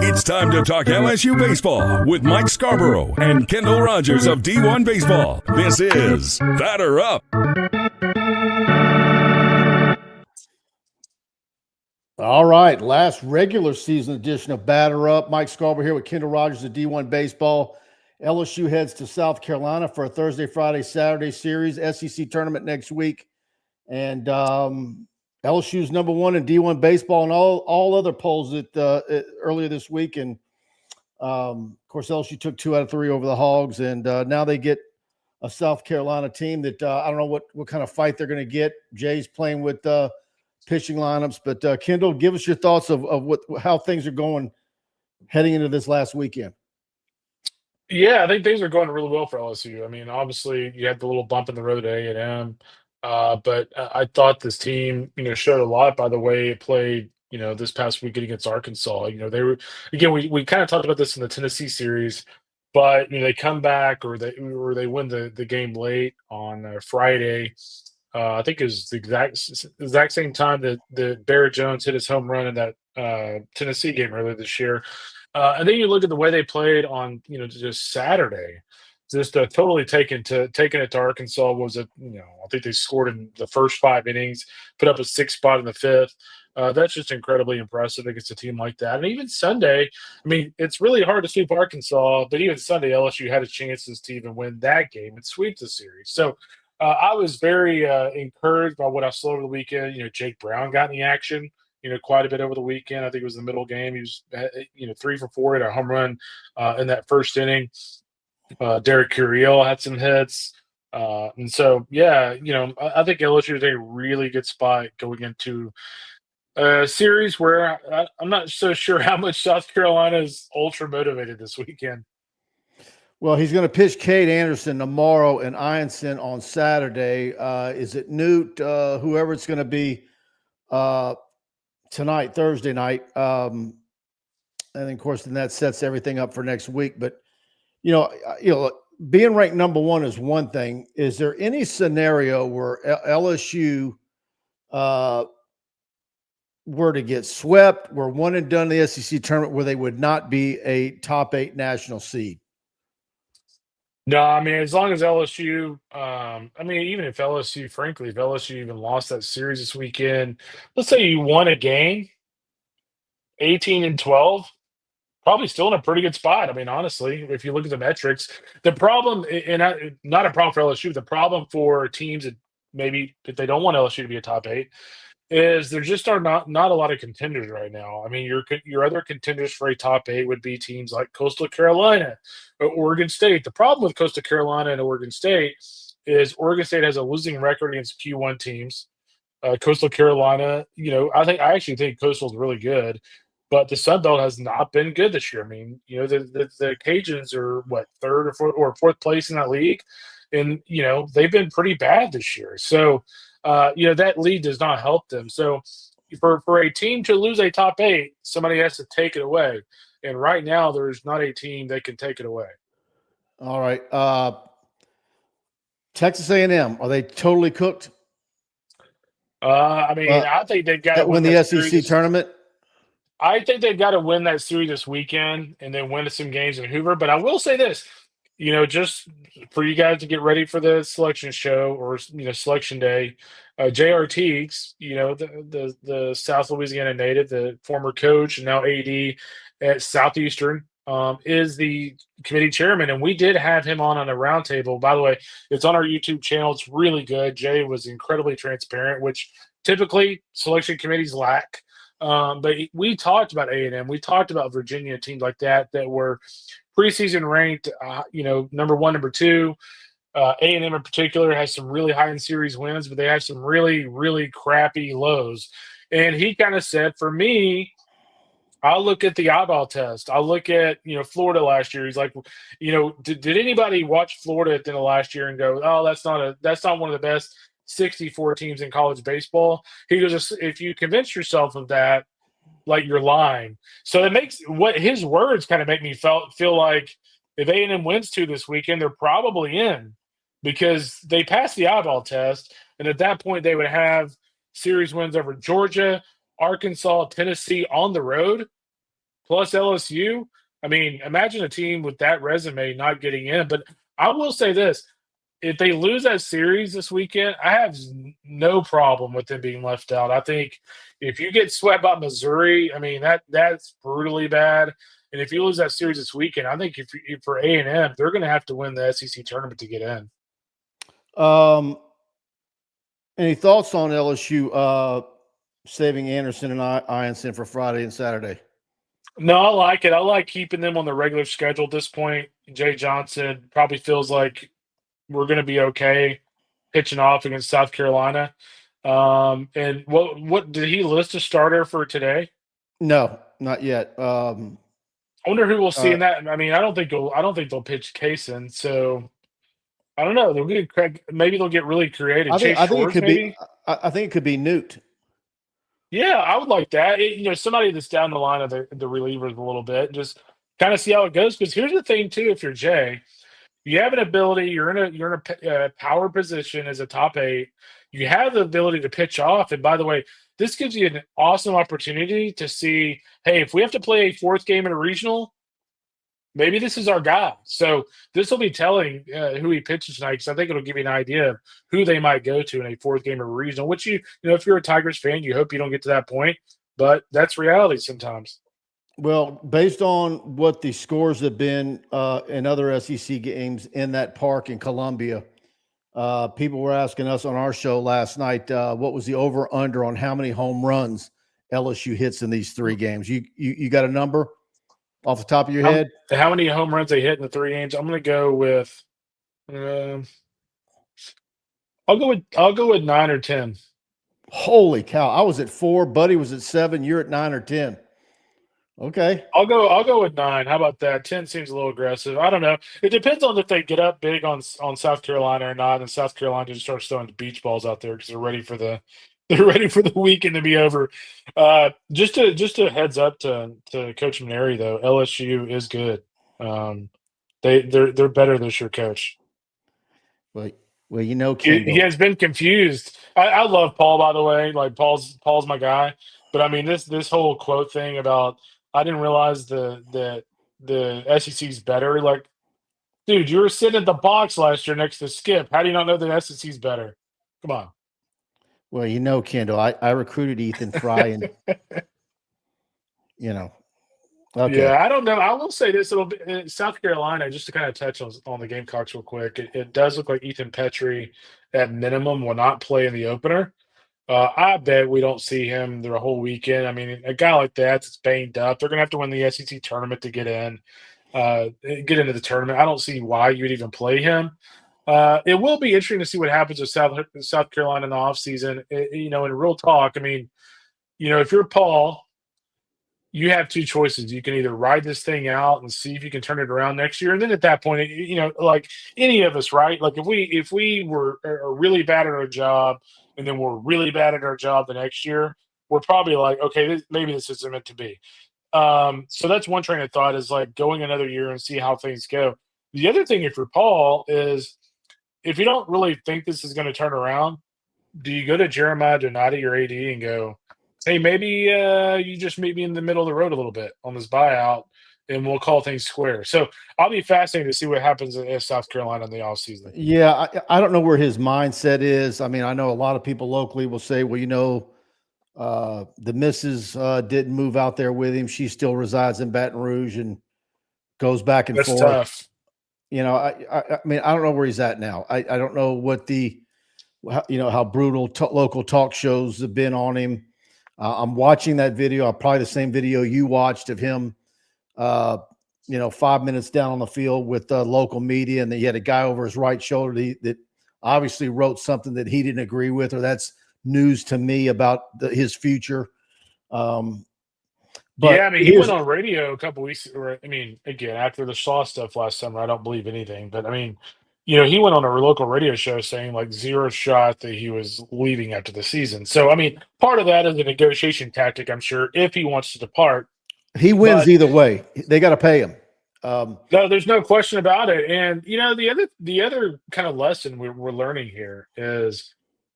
It's time to talk LSU baseball with Mike Scarborough and Kendall Rogers of D1 Baseball. This is Batter Up. All right, last regular season edition of Batter Up. Mike Scarborough here with Kendall Rogers of D1 Baseball. LSU heads to South Carolina for a Thursday, Friday, Saturday series, SEC tournament next week. And LSU's number one in D1 baseball and all other polls earlier this week. And, of course, LSU took 2 out of 3 over the Hogs. And now they get a South Carolina team that I don't know what kind of fight they're going to get. Jay's playing with pitching lineups. But, Kendall, give us your thoughts of how things are going heading into this last weekend. Yeah, I think things are going really well for LSU. I mean, obviously, you had the little bump in the road at A&M, but I thought this team, showed a lot by the way it played, this past weekend against Arkansas. They were, again, we kind of talked about this in the Tennessee series, but they come back or they win the game late on Friday. I think it was the exact same time that Barrett Jones hit his home run in that Tennessee game earlier this year. And then you look at the way they played on, just Saturday, just totally taking it to Arkansas. I think they scored in the first 5 innings, put up a 6 spot in the 5th. That's just incredibly impressive against a team like that. And even Sunday, I mean, it's really hard to sweep Arkansas, but even Sunday, LSU had a chances to even win that game and sweep the series. So I was very encouraged by what I saw over the weekend. Jake Brown got in the action. Quite a bit over the weekend. I think it was the middle game. He was, 3 for 4 at a home run in that first inning. Derek Curiel had some hits. And so, yeah, I think LSU is a really good spot going into a series where I'm not so sure how much South Carolina is ultra motivated this weekend. Well, he's going to pitch Cade Anderson tomorrow and Ianson on Saturday. Is it Newt, whoever it's going to be, tonight, Thursday night. And then, of course, then that sets everything up for next week. But, being ranked number one is one thing. Is there any scenario where LSU were to get swept, were one and done in the SEC tournament, where they would not be a top 8 national seed? No, I mean, as long as LSU, even if LSU, frankly, if LSU even lost that series this weekend, let's say you won a game, 18-12, probably still in a pretty good spot. I mean, honestly, if you look at the metrics, the problem, and not a problem for LSU, the problem for teams that maybe if they don't want LSU to be a top 8, is there just are not a lot of contenders right now. I mean, your other contenders for a top 8 would be teams like Coastal Carolina or Oregon State. The problem with Coastal Carolina and Oregon State is Oregon State has a losing record against Q1 teams. Coastal Carolina, I actually think Coastal is really good, but the Sun Belt has not been good this year. I mean, the Cajuns are what, 3rd or 4th place in that league, and they've been pretty bad this year. So. That lead does not help them. So for a team to lose a top 8, somebody has to take it away. And right now, there's not a team that can take it away. All right. Texas A&M, are they totally cooked? I think they've got to win the SEC tournament. I think they've got to win that series this weekend and then win some games in Hoover. But I will say this. Just for you guys to get ready for the selection show or, selection day, J.R. Teagues, the South Louisiana native, the former coach and now AD at Southeastern, is the committee chairman. And we did have him on a roundtable. By the way, it's on our YouTube channel. It's really good. Jay was incredibly transparent, which typically selection committees lack. But we talked about A&M. We talked about Virginia, teams like that were preseason ranked, number 1, number 2. A&M in particular has some really high-end series wins, but they have some really, really crappy lows. And he kind of said, for me, I'll look at the eyeball test. I'll look at, Florida last year. He's like, did anybody watch Florida at the end of last year and go, oh, that's not one of the best 64 teams in college baseball? He goes, if you convince yourself of that, like, you're lying. So it makes what his words kind of make me feel like if A&M wins 2 this weekend, they're probably in because they passed the eyeball test. And at that point, they would have series wins over Georgia, Arkansas, Tennessee on the road. plus LSU. I mean, imagine a team with that resume not getting in. But I will say this: if they lose that series this weekend, I have no problem with them being left out. I think if you get swept by Missouri, I mean that's brutally bad. And if you lose that series this weekend, I think if for A&M, they're going to have to win the SEC tournament to get in. Any thoughts on LSU saving Anderson and Ianson for Friday and Saturday? No, I like it. I like keeping them on the regular schedule at this point. Jay Johnson probably feels like we're going to be okay pitching off against South Carolina. And what did he list a starter for today? No, not yet. I wonder who we'll see in that. I mean, I don't think they'll pitch Kaysen. So I don't know. They'll get Craig. Maybe they'll get really creative. I think it could maybe? be. I think it could be Newt. Yeah, I would like that. Somebody that's down the line of the relievers a little bit, just kind of see how it goes. Because here's the thing, too: if you're Jay, you have an ability. You're in a power position as a top 8. You have the ability to pitch off. And by the way, this gives you an awesome opportunity to see, hey, if we have to play a 4th game in a regional, maybe this is our guy. So this will be telling who he pitches tonight, because I think it'll give you an idea of who they might go to in a 4th game of a regional, which if you're a Tigers fan, you hope you don't get to that point, but that's reality sometimes. Well, based on what the scores have been in other SEC games in that park in Columbia, people were asking us on our show last night, what was the over-under on how many home runs LSU hits in these 3 games? You got a number off the top of your head? How many home runs they hit in the 3 games? I'm going to go with I'll go with 9 or 10. Holy cow. I was at 4, Buddy was at 7, you're at 9 or 10. Okay. I'll go with 9. How about that? 10 seems a little aggressive. I don't know. It depends on if they get up big on South Carolina or not, and South Carolina just starts throwing beach balls out there because they're ready for the weekend to be over. Just a heads up to Coach Mainieri, though. LSU is good. They're better this year, Coach. Well, he has been confused. I love Paul, by the way. Like Paul's my guy. But I mean, this whole quote thing about I didn't realize the SEC's better. Like, dude, you were sitting at the box last year next to Skip. How do you not know the SEC's better? Come on. Well, Kendall, I recruited Ethan Fry and Okay. Yeah, I don't know. I will say this: it'll be South Carolina. Just to kind of touch on the Gamecocks real quick, it does look like Ethan Petrie, at minimum, will not play in the opener. I bet we don't see him the whole weekend. I mean, a guy like that's banged up. They're going to have to win the SEC tournament to get into the tournament. I don't see why you would even play him. It will be interesting to see what happens with South Carolina in the offseason. In real talk, I mean, if you're Paul, you have 2 choices. You can either ride this thing out and see if you can turn it around next year, and then at that point, like any of us, right? Like if we are really bad at our job, and then we're really bad at our job the next year, we're probably like, okay, maybe this isn't meant to be. So that's one train of thought, is like going another year and see how things go. The other thing, if you're Paul, is if you don't really think this is going to turn around, do you go to Jeremiah Donati, your AD, and go, hey, maybe you just meet me in the middle of the road a little bit on this buyout, and we'll call things square. So I'll be fascinated to see what happens in South Carolina in the offseason. Yeah, I don't know where his mindset is. I mean, I know a lot of people locally will say, well, the missus didn't move out there with him. She still resides in Baton Rouge and goes back and forth. Tough. I mean, I don't know where he's at now. I don't know what how brutal local talk shows have been on him. I'm watching that video. Probably the same video you watched of him, 5 minutes down on the field with local media, and he had a guy over his right shoulder that obviously wrote something that he didn't agree with, or that's news to me about his future. But yeah, I mean, he went on radio a couple weeks. Again, after the Shaw stuff last summer, I don't believe anything. But I mean, he went on a local radio show saying like 0 shot that he was leaving after the season. So I mean, part of that is a negotiation tactic, I'm sure, if he wants to depart. He wins either way. They got to pay him. No, there's no question about it. And the other kind of lesson we're learning here is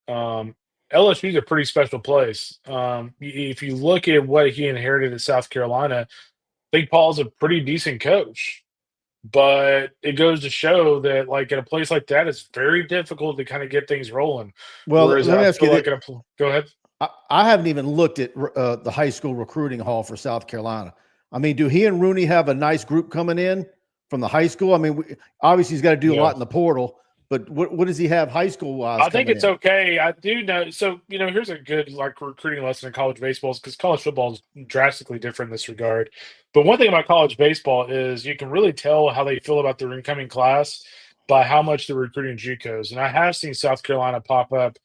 LSU is a pretty special place. If you look at what he inherited at South Carolina, think Paul's a pretty decent coach. But it goes to show that, like, in a place like that, it's very difficult to kind of get things rolling. Well, Whereas let me I ask feel you like that. in go ahead. I haven't even looked at the high school recruiting hall for South Carolina. I mean, do he and Rooney have a nice group coming in from the high school? I mean, obviously he's got to do a No. lot in the portal, but what does he have high school wise I think coming it's in? okay. I do know. So, here's a good like recruiting lesson in college baseball because college football is drastically different in this regard. But one thing about college baseball is you can really tell how they feel about their incoming class by how much they're recruiting JUCOs. And I have seen South Carolina pop up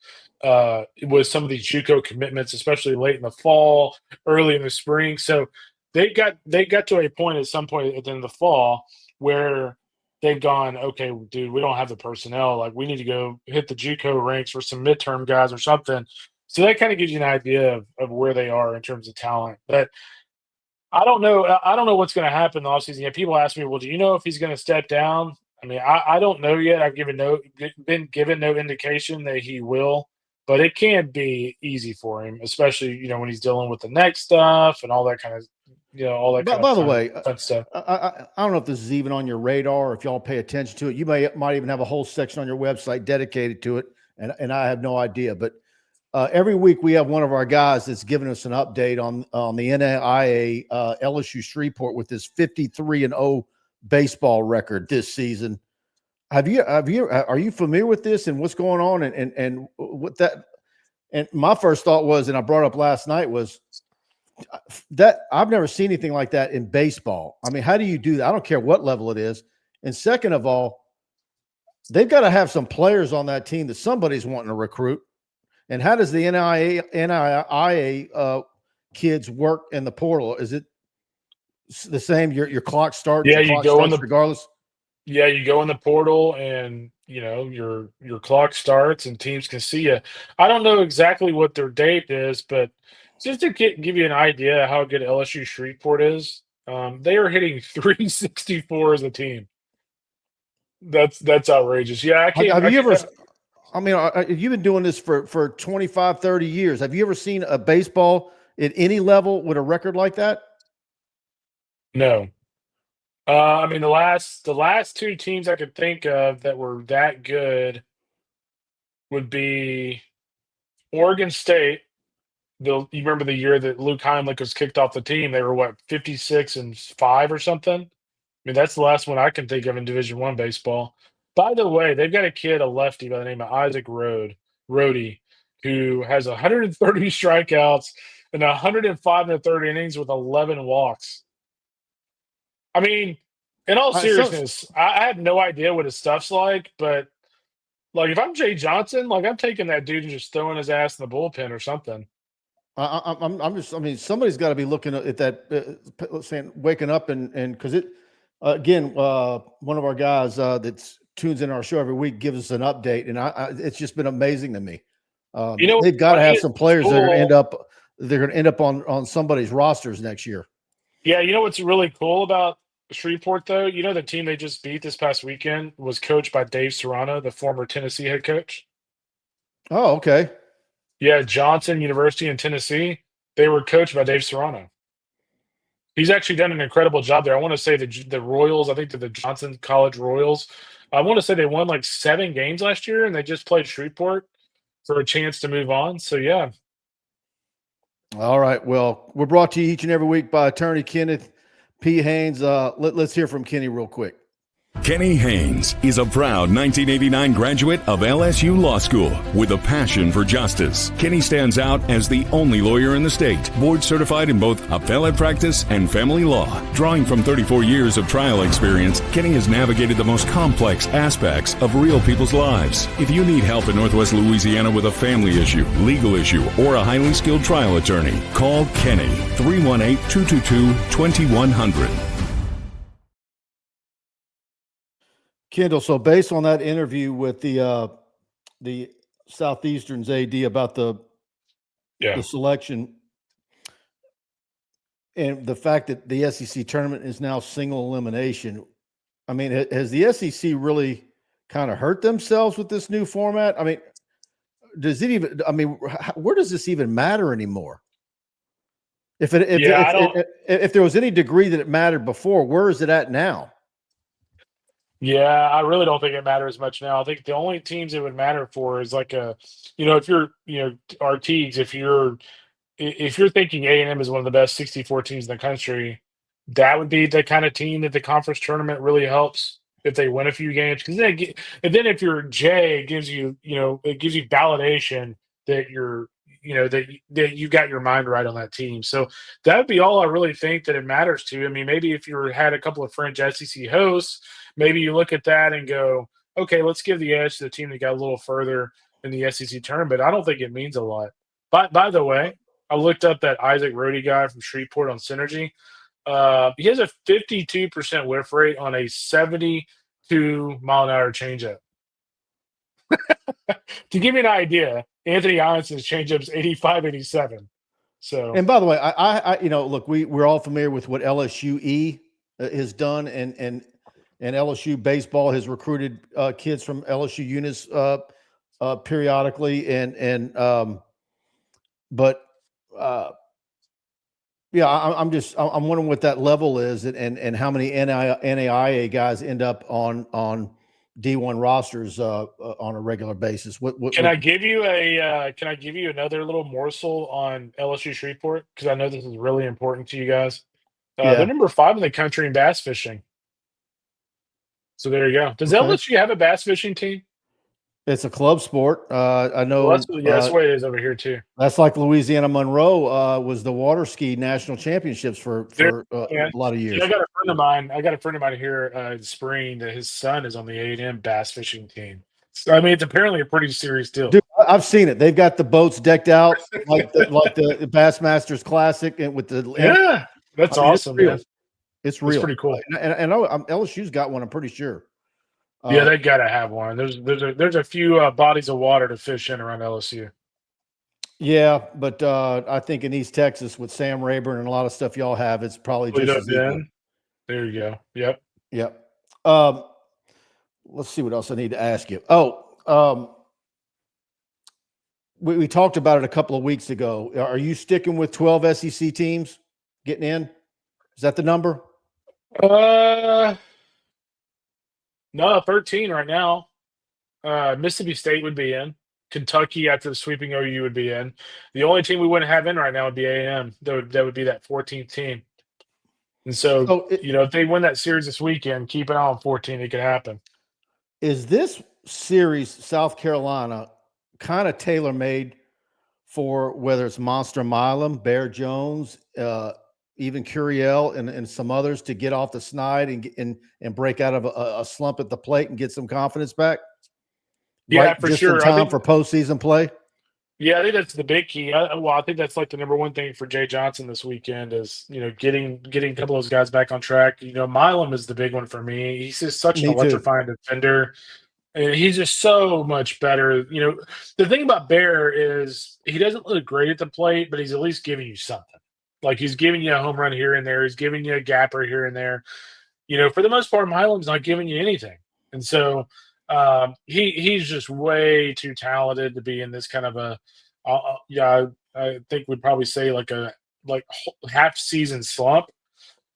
with some of these JUCO commitments, especially late in the fall, early in the spring. So they got to a point at some point at the end of the fall where they've gone, okay, dude, we don't have the personnel. Like, we need to go hit the JUCO ranks for some midterm guys or something. So that kind of gives you an idea of where they are in terms of talent. But I don't know. I don't know what's going to happen in the offseason. Yeah, people ask me, well, do you know if he's going to step down? I mean, I don't know yet. I've been given no indication that he will, but it can be easy for him, especially when he's dealing with the neck stuff and all that kind of all that kind of By the way, fun stuff. I don't know if this is even on your radar or if y'all pay attention to it. You might even have a whole section on your website dedicated to it, and I have no idea. But every week we have one of our guys that's giving us an update on the NAIA LSU Shreveport with this 53-0 baseball record this season. Are you familiar with this and what's going on and what that? And my first thought was, and I brought up last night, was that I've never seen anything like that in baseball. I mean, how do you do that? I don't care what level it is. And second of all, they've got to have some players on that team that somebody's wanting to recruit. And how does the NAIA kids work in the portal? Is it the same? Your clock starts. Yeah, Your you clock go in starts the regardless. Yeah, you go in the portal and your clock starts and teams can see you. I don't know exactly what their date is, but just to give you an idea how good LSU Shreveport is, they are hitting 364 as a team. That's outrageous. Yeah, Have I you can't. ever? I mean, you've been doing this for 25, 30 years. Have you ever seen a baseball at any level with a record like that? No. I mean the last two teams I could think of that were that good would be Oregon State. You remember the year that Luke Heimlich was kicked off the team? They were what, 56-5 or something. I mean, that's the last one I can think of in Division One baseball. By the way, they've got a kid, a lefty by the name of Isaac Rhodey, who has 130 strikeouts and 105 in the third innings with 11 walks. I mean, in all So seriousness, I have no idea what his stuff's like, but like if I'm Jay Johnson, like I'm taking that dude and just throwing his ass in the bullpen or something. I'm just. I mean, somebody's got to be looking at that, saying waking up and because it again, one of our guys that tunes in our show every week gives us an update, and it's just been amazing to me. You know what's They've got to funny have is some players that are going to cool. end up. They're going to end up on somebody's rosters next year. Yeah, you know what's really cool about Shreveport, though? You know the team they just beat this past weekend was coached by Dave Serrano, the former Tennessee head coach. Oh, okay. Yeah, Johnson University in Tennessee. They were coached by Dave Serrano. He's actually done an incredible job there. I want to say the Royals, I think they're the Johnson College Royals. I want to say they won like 7 games last year, and they just played Shreveport for a chance to move on. So, yeah. All right. Well, we're brought to you each and every week by attorney Kenneth P. Haines. Let's hear from Kenny real quick. Kenny Haines is a proud 1989 graduate of LSU Law School with a passion for justice. Kenny stands out as the only lawyer in the state, board certified in both appellate practice and family law. Drawing from 34 years of trial experience, Kenny has navigated the most complex aspects of real people's lives. If you need help in Northwest Louisiana with a family issue, legal issue, or a highly skilled trial attorney, call Kenny 318-222-2100. Kendall, so based on that interview with the Southeastern's AD about the selection and the fact that the SEC tournament is now single elimination, I mean, has the SEC really kind of hurt themselves with this new format? I mean, where does this even matter anymore? If there was any degree that it mattered before, where is it at now? Yeah, I really don't think it matters much now. I think the only teams it would matter for is like if you're, our Teagues, if you're thinking A&M is one of the best 64 teams in the country, that would be the kind of team that the conference tournament really helps if they win a few games. Because and then if you're J, it gives you validation that that you got your mind right on that team. So that would be all I really think that it matters to. I mean, maybe if you had a couple of French SEC hosts, maybe you look at that and go, okay, let's give the edge to the team that got a little further in the SEC tournament. I don't think it means a lot. By the way, I looked up that Isaac Rohde guy from Shreveport on Synergy. He has a 52% whiff rate on a 72-mile-an-hour changeup. To give you an idea, Anthony Johnson's changeup is 85, 87. So, and by the way, I look, we're all familiar with what LSU has done, and LSU baseball has recruited kids from LSU units periodically, but yeah, I'm wondering what that level is, and how many NAIA guys end up on D1 rosters on a regular basis. Can I give you another little morsel on LSU Shreveport? Because I know this is really important to you guys. Yeah. They're number 5 in the country in bass fishing. So there you go. Does LSU have a bass fishing team? It's a club sport. I know. Well, that's the way it is over here too. That's like Louisiana Monroe was the water ski national championships for a lot of years. I got a friend of mine here in spring that his son is on the A&M bass fishing team. So I mean, it's apparently a pretty serious deal. Dude, I've seen it. They've got the boats decked out like the Bassmasters Classic, and with the that's awesome, man. It's real. It's pretty cool. And LSU's got one. I'm pretty sure. Yeah, they got to have one. There's a few bodies of water to fish in around LSU. Yeah, but I think in East Texas with Sam Rayburn and a lot of stuff y'all have, it's probably just as equal. There you go. Yep. Let's see what else I need to ask you. We talked about it a couple of weeks ago. Are you sticking with 12 SEC teams getting in? Is that the number? No, 13 right now. Mississippi State would be in. Kentucky, after the sweeping OU, would be in. The only team we wouldn't have in right now would be A&M. That would be that 14th team. And so if they win that series this weekend, keep an eye on 14. It could happen. Is this series, South Carolina, kind of tailor-made for whether it's Monster Milam, Bear Jones, even Curiel and some others to get off the snide and break out of a slump at the plate and get some confidence back? Yeah, right? for Just sure. in time for postseason play? Yeah, I think that's the big key. I think that's like the number one thing for Jay Johnson this weekend is, getting a couple of those guys back on track. Milam is the big one for me. He's just such an electrifying defender. And he's just so much better. The thing about Bear is he doesn't look great at the plate, but he's at least giving you something. Like he's giving you a home run here and there. He's giving you a gapper here and there. For the most part, Milam's not giving you anything. And so he's just way too talented to be in this kind of I think we'd probably say like half season slump.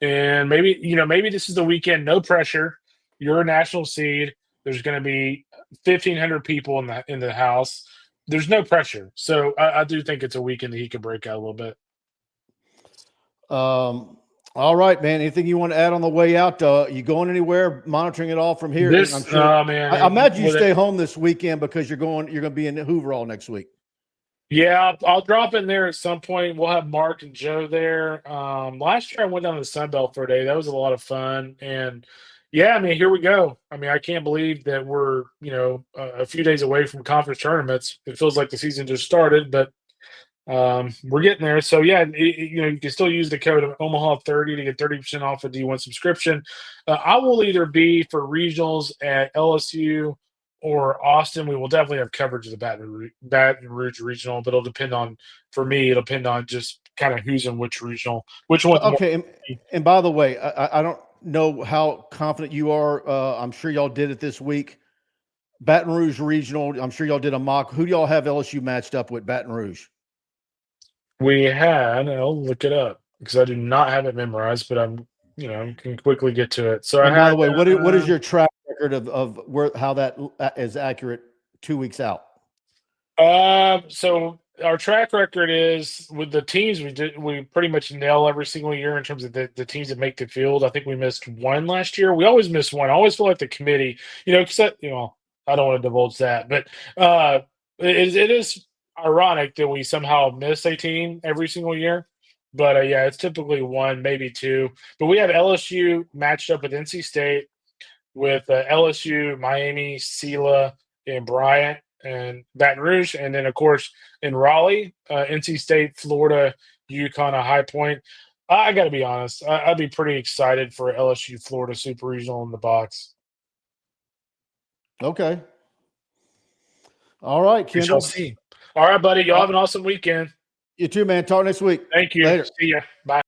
And maybe this is the weekend, no pressure. You're a national seed. There's going to be 1,500 people in the house. There's no pressure. So I do think it's a weekend that he could break out a little bit. All right, man. Anything you want to add on the way out? You going anywhere? Monitoring it all from here? I'm sure. Man, I imagine you stay home this weekend because you're going to be in Hoover all next week. Yeah, I'll drop in there at some point. We'll have Mark and Joe there. Last year I went down to the Sun Belt for a day. That was a lot of fun. And yeah, here we go. I can't believe that we're, a few days away from conference tournaments. It feels like the season just started, but we're getting there. So yeah, you can still use the code of Omaha30 to get 30% off a D1 subscription. I will either be for regionals at LSU or Austin. We will definitely have coverage of the Baton Rouge regional, but it'll depend on just kind of who's in which regional, which one. Okay. And by the way, I don't know how confident you are. I'm sure y'all did it this week. Baton Rouge regional. I'm sure y'all did a mock. Who do y'all have LSU matched up with Baton Rouge? We had, I'll look it up because I do not have it memorized, but I'm, can quickly get to it. So I And by had, the way, what is your track record of where how that is accurate 2 weeks out? so our track record is with the teams we pretty much nail every single year in terms of the teams that make the field. I think we missed one last year. We always miss one. I always feel like the committee, except, I don't want to divulge that, but it is ironic that we somehow miss a team every single year. But yeah, it's typically one, maybe two. But we have LSU matched up with NC State, with LSU, Miami, Sela, and Bryant, and Baton Rouge, and then of course in Raleigh, NC State, Florida, UConn, High Point. I got to be honest, I'd be pretty excited for LSU Florida Super Regional in the box. Okay. All right, We shall Kendall. see. All right, buddy. Y'all have an awesome weekend. You too, man. Talk next week. Thank you. Later. See ya. Bye.